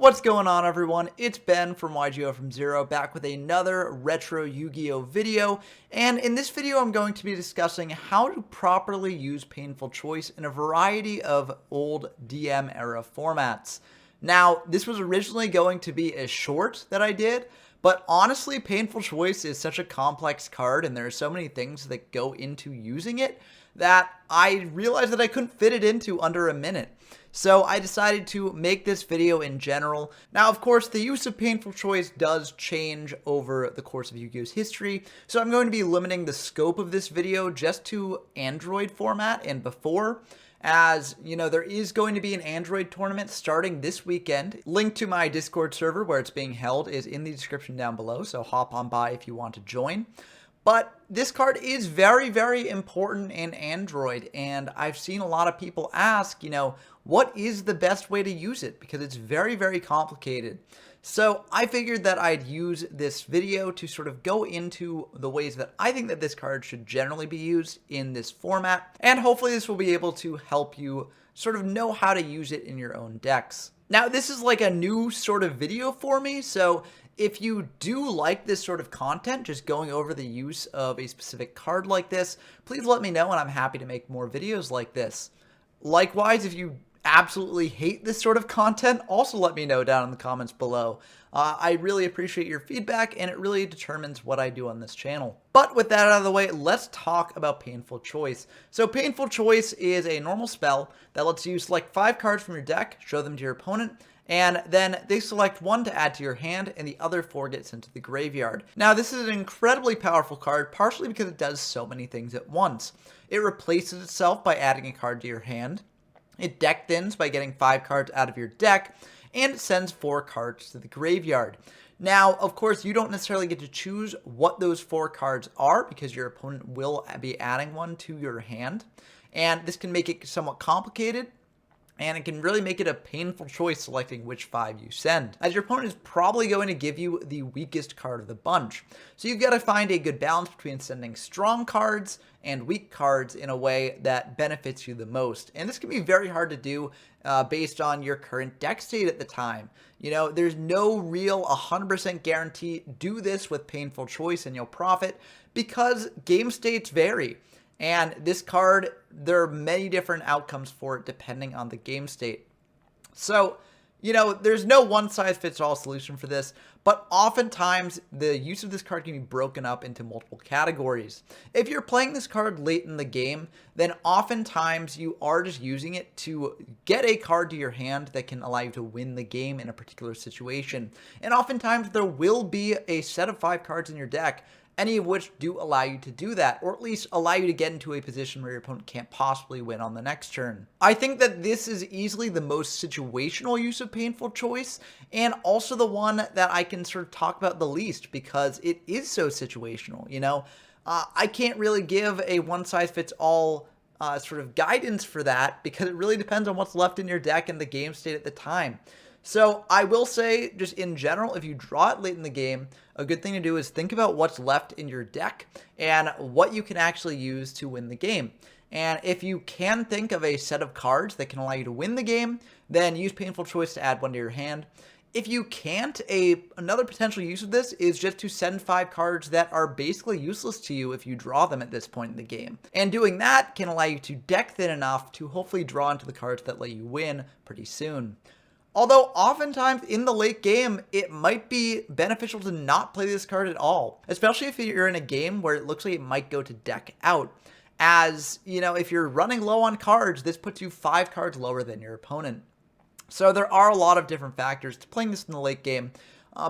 What's going on, everyone? It's Ben from YGO from Zero, back with another retro Yu-Gi-Oh video, and in this video I'm going to be discussing how to properly use Painful Choice in a variety of old DM era formats. Now, this was originally going to be a short that I did, but honestly, Painful Choice is such a complex card and there are so many things that go into using it that I realized that I couldn't fit it into under a minute. So I decided to make this video in general. Now, of course, the use of Painful Choice does change over the course of Yu-Gi-Oh's history, so I'm going to be limiting the scope of this video just to Android format and before. As you know, there is going to be an Android tournament starting this weekend. Link to my Discord server where it's being held is in the description down below, so hop on by if you want to join. But this card is very, very important in Android, and I've seen a lot of people ask, what is the best way to use it? Because it's very, very complicated. So I figured that I'd use this video to sort of go into the ways that I think that this card should generally be used in this format, and hopefully this will be able to help you sort of know how to use it in your own decks. Now, this is like a new sort of video for me, so if you do like this sort of content, just going over the use of a specific card like this, please let me know and I'm happy to make more videos like this. Likewise, if you absolutely hate this sort of content, also let me know down in the comments below. I really appreciate your feedback and it really determines what I do on this channel. But with that out of the way, let's talk about Painful Choice. So Painful Choice is a normal spell that lets you select 5 cards from your deck, show them to your opponent, and then they select 1 to add to your hand, and the other 4 get sent to the graveyard. Now, this is an incredibly powerful card, partially because it does so many things at once. It replaces itself by adding a card to your hand, it deck thins by getting 5 cards out of your deck, and it sends 4 cards to the graveyard. Now, of course, you don't necessarily get to choose what those 4 cards are, because your opponent will be adding 1 to your hand, and this can make it somewhat complicated, and it can really make it a painful choice selecting which 5 you send, as your opponent is probably going to give you the weakest card of the bunch. So you've got to find a good balance between sending strong cards and weak cards in a way that benefits you the most. And this can be very hard to do based on your current deck state at the time. There's no real 100% guarantee do this with Painful Choice and you'll profit, because game states vary. And this card, there are many different outcomes for it depending on the game state. So, there's no one-size-fits-all solution for this, but oftentimes the use of this card can be broken up into multiple categories. If you're playing this card late in the game, then oftentimes you are just using it to get a card to your hand that can allow you to win the game in a particular situation. And oftentimes there will be a set of 5 cards in your deck, any of which do allow you to do that, or at least allow you to get into a position where your opponent can't possibly win on the next turn. I think that this is easily the most situational use of Painful Choice, and also the one that I can sort of talk about the least, because it is so situational, I can't really give a one-size-fits-all sort of guidance for that, because it really depends on what's left in your deck and the game state at the time. So I will say, just in general, if you draw it late in the game, a good thing to do is think about what's left in your deck and what you can actually use to win the game. And if you can think of a set of cards that can allow you to win the game, then use Painful Choice to add 1 to your hand. If you can't, another potential use of this is just to send 5 cards that are basically useless to you if you draw them at this point in the game. And doing that can allow you to deck thin enough to hopefully draw into the cards that let you win pretty soon. Although oftentimes in the late game, it might be beneficial to not play this card at all, especially if you're in a game where it looks like it might go to deck out. As, if you're running low on cards, this puts you 5 cards lower than your opponent. So there are a lot of different factors to playing this in the late game,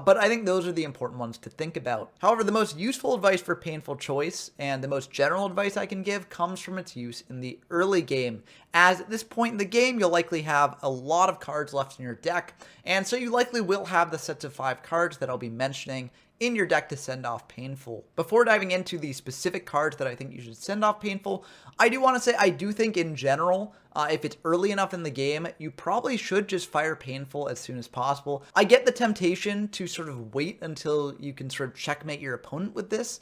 but I think those are the important ones to think about. However, the most useful advice for Painful Choice, and the most general advice I can give, comes from its use in the early game. As at this point in the game, you'll likely have a lot of cards left in your deck, and so you likely will have the sets of 5 cards that I'll be mentioning in your deck to send off Painful. Before diving into the specific cards that I think you should send off Painful, I do want to say I do think in general, if it's early enough in the game, you probably should just fire Painful as soon as possible. I get the temptation to sort of wait until you can sort of checkmate your opponent with this,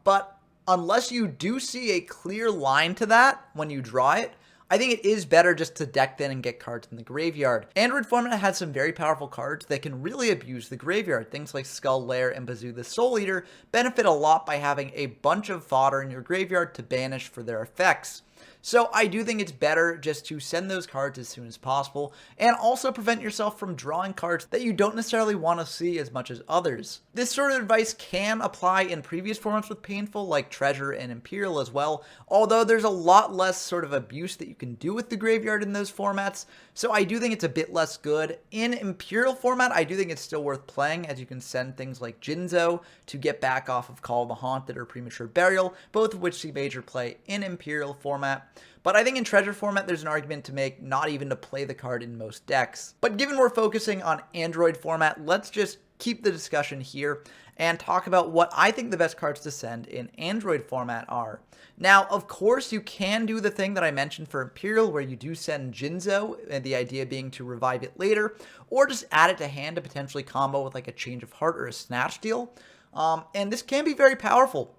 but unless you do see a clear line to that when you draw it, I think it is better just to deck thin and get cards in the graveyard. Android format has some very powerful cards that can really abuse the graveyard. Things like Skull Lair and Bazoo the Soul Eater benefit a lot by having a bunch of fodder in your graveyard to banish for their effects. So I do think it's better just to send those cards as soon as possible, and also prevent yourself from drawing cards that you don't necessarily want to see as much as others. This sort of advice can apply in previous formats with Painful, like Treasure and Imperial as well, although there's a lot less sort of abuse that you can do with the graveyard in those formats, so I do think it's a bit less good. In Imperial format, I do think it's still worth playing, as you can send things like Jinzo to get back off of Call of the Haunted or Premature Burial, both of which see major play in Imperial format. But I think in Treasure format, there's an argument to make not even to play the card in most decks. But given we're focusing on Android format, let's just keep the discussion here and talk about what I think the best cards to send in Android format are. Now, of course, you can do the thing that I mentioned for Imperial, where you do send Jinzo, and the idea being to revive it later, or just add it to hand to potentially combo with like a Change of Heart or a Snatch Steal. And this can be very powerful.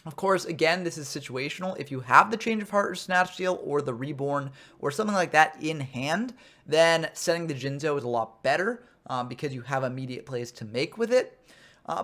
Of course, again, this is situational. If you have the Change of Heart or Snatch Steal or the Reborn or something like that in hand, then sending the Jinzo is a lot better because you have immediate plays to make with it.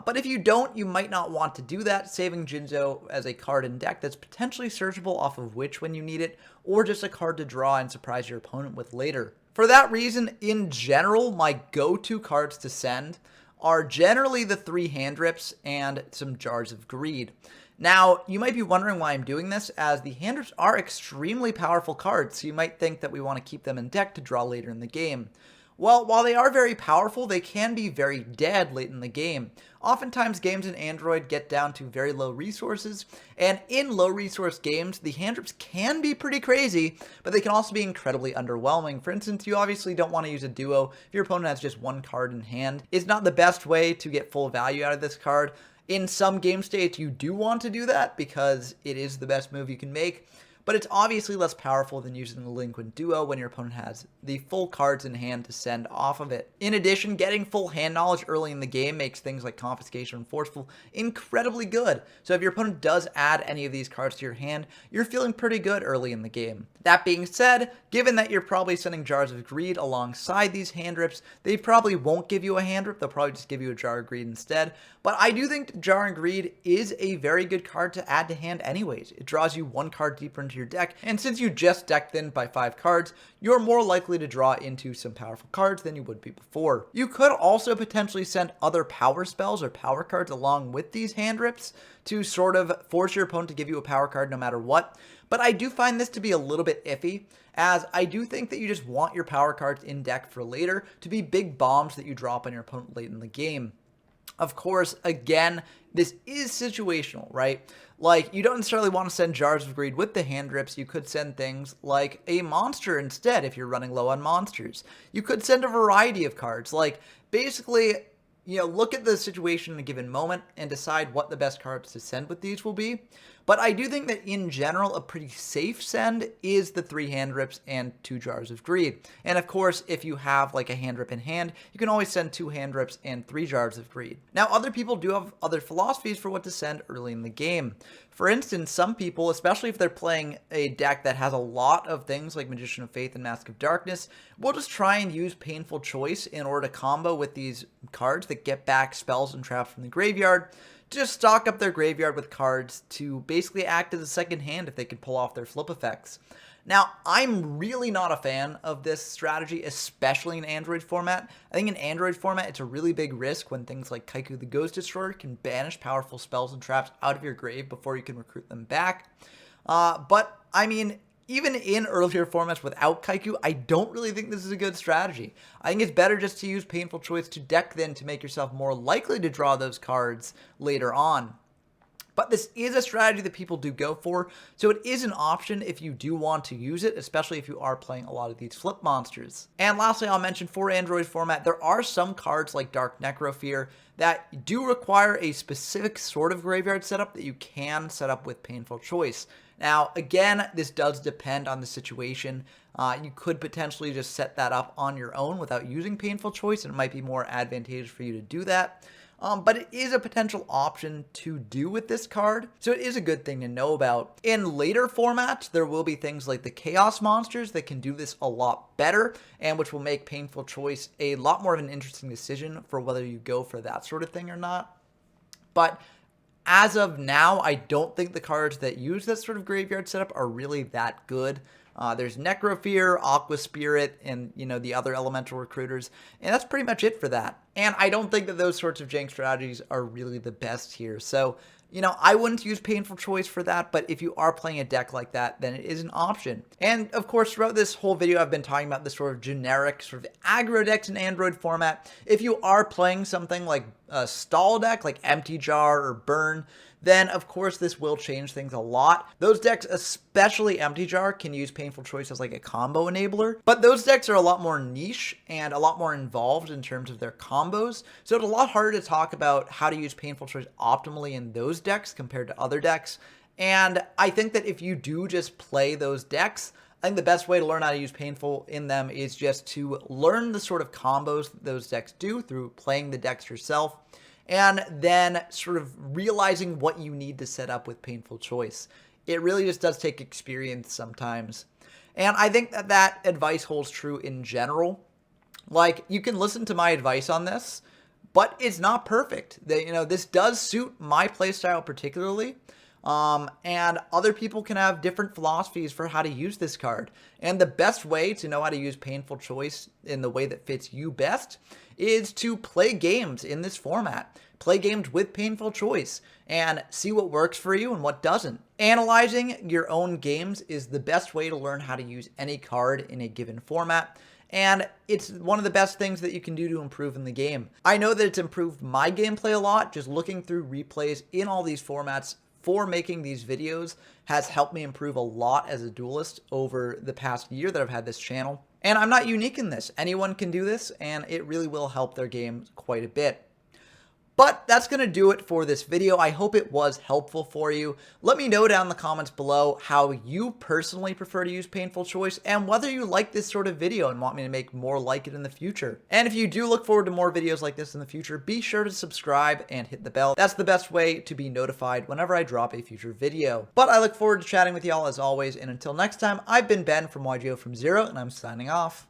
But if you don't, you might not want to do that, saving Jinzo as a card in deck that's potentially searchable off of Witch when you need it, or just a card to draw and surprise your opponent with later. For that reason, in general, my go-to cards to send are generally the 3 Hand Rips and some Jars of Greed. Now, you might be wondering why I'm doing this, as the Hand Rips are extremely powerful cards, so you might think that we want to keep them in deck to draw later in the game. Well, while they are very powerful, they can be very dead late in the game. Oftentimes, games in Android get down to very low resources, and in low resource games, the Hand Rips can be pretty crazy, but they can also be incredibly underwhelming. For instance, you obviously don't want to use a duo if your opponent has just one card in hand. It's not the best way to get full value out of this card. In some game states, you do want to do that because it is the best move you can make, but it's obviously less powerful than using the Delinquent Duo when your opponent has the full cards in hand to send off of it. In addition, getting full hand knowledge early in the game makes things like Confiscation and Forceful incredibly good. So if your opponent does add any of these cards to your hand, you're feeling pretty good early in the game. That being said, given that you're probably sending Jars of Greed alongside these Hand Rips, they probably won't give you a Hand Rip, they'll probably just give you a Jar of Greed instead. But I do think Jar of Greed is a very good card to add to hand anyways. It draws you one card deeper into your deck, and since you just deck thin by 5 cards, you're more likely to draw into some powerful cards than you would be before. You could also potentially send other power spells or power cards along with these Hand Rips to sort of force your opponent to give you a power card no matter what, but I do find this to be a little bit iffy, as I do think that you just want your power cards in deck for later to be big bombs that you drop on your opponent late in the game. Of course, again, this is situational, right? Like, you don't necessarily want to send Jars of Greed with the Hand Rips. You could send things like a monster instead if you're running low on monsters. You could send a variety of cards. Like, basically, look at the situation in a given moment and decide what the best cards to send with these will be. But I do think that in general, a pretty safe send is the 3 Hand Rips and 2 Jars of Greed. And of course, if you have like a Hand Rip in hand, you can always send 2 Hand Rips and 3 Jars of Greed. Now, other people do have other philosophies for what to send early in the game. For instance, some people, especially if they're playing a deck that has a lot of things like Magician of Faith and Mask of Darkness, will just try and use Painful Choice in order to combo with these cards that get back spells and traps from the graveyard, just stock up their graveyard with cards to basically act as a second hand if they can pull off their flip effects. Now, I'm really not a fan of this strategy, especially in Android format. I think in Android format, it's a really big risk when things like Kaiku the Ghost Destroyer can banish powerful spells and traps out of your grave before you can recruit them back. But, I mean, even in earlier formats without Kaiku, I don't really think this is a good strategy. I think it's better just to use Painful Choice to deck then to make yourself more likely to draw those cards later on. But this is a strategy that people do go for, so it is an option if you do want to use it, especially if you are playing a lot of these flip monsters. And lastly, I'll mention for Android format, there are some cards like Dark Necrofear that do require a specific sort of graveyard setup that you can set up with Painful Choice. Now, again, this does depend on the situation. You could potentially just set that up on your own without using Painful Choice, and it might be more advantageous for you to do that. but it is a potential option to do with this card, so it is a good thing to know about. In later formats, there will be things like the Chaos Monsters that can do this a lot better, and which will make Painful Choice a lot more of an interesting decision for whether you go for that sort of thing or not. But as of now, I don't think the cards that use this sort of graveyard setup are really that good. There's Necrofear, Aqua Spirit, and, the other elemental recruiters, and that's pretty much it for that. And I don't think that those sorts of jank strategies are really the best here. So, I wouldn't use Painful Choice for that, but if you are playing a deck like that, then it is an option. And of course, throughout this whole video, I've been talking about this sort of generic sort of aggro decks in Android format. If you are playing something like a stall deck, like Empty Jar or Burn, then of course this will change things a lot. Those decks, especially Empty Jar, can use Painful Choice as like a combo enabler, but those decks are a lot more niche and a lot more involved in terms of their combos, so it's a lot harder to talk about how to use Painful Choice optimally in those decks compared to other decks. And I think that if you do just play those decks, I think the best way to learn how to use Painful in them is just to learn the sort of combos that those decks do through playing the decks yourself, and then sort of realizing what you need to set up with Painful Choice. It really just does take experience sometimes. And I think that that advice holds true in general. Like, you can listen to my advice on this, but it's not perfect. This does suit my playstyle particularly. And other people can have different philosophies for how to use this card. And the best way to know how to use Painful Choice in the way that fits you best is to play games in this format. Play games with Painful Choice and see what works for you and what doesn't. Analyzing your own games is the best way to learn how to use any card in a given format, and it's one of the best things that you can do to improve in the game. I know that it's improved my gameplay a lot. Just looking through replays in all these formats for making these videos has helped me improve a lot as a duelist over the past year that I've had this channel. And I'm not unique in this. Anyone can do this, and it really will help their game quite a bit. But that's going to do it for this video. I hope it was helpful for you. Let me know down in the comments below how you personally prefer to use Painful Choice and whether you like this sort of video and want me to make more like it in the future. And if you do look forward to more videos like this in the future, be sure to subscribe and hit the bell. That's the best way to be notified whenever I drop a future video. But I look forward to chatting with y'all as always, and until next time, I've been Ben from YGO from Zero, and I'm signing off.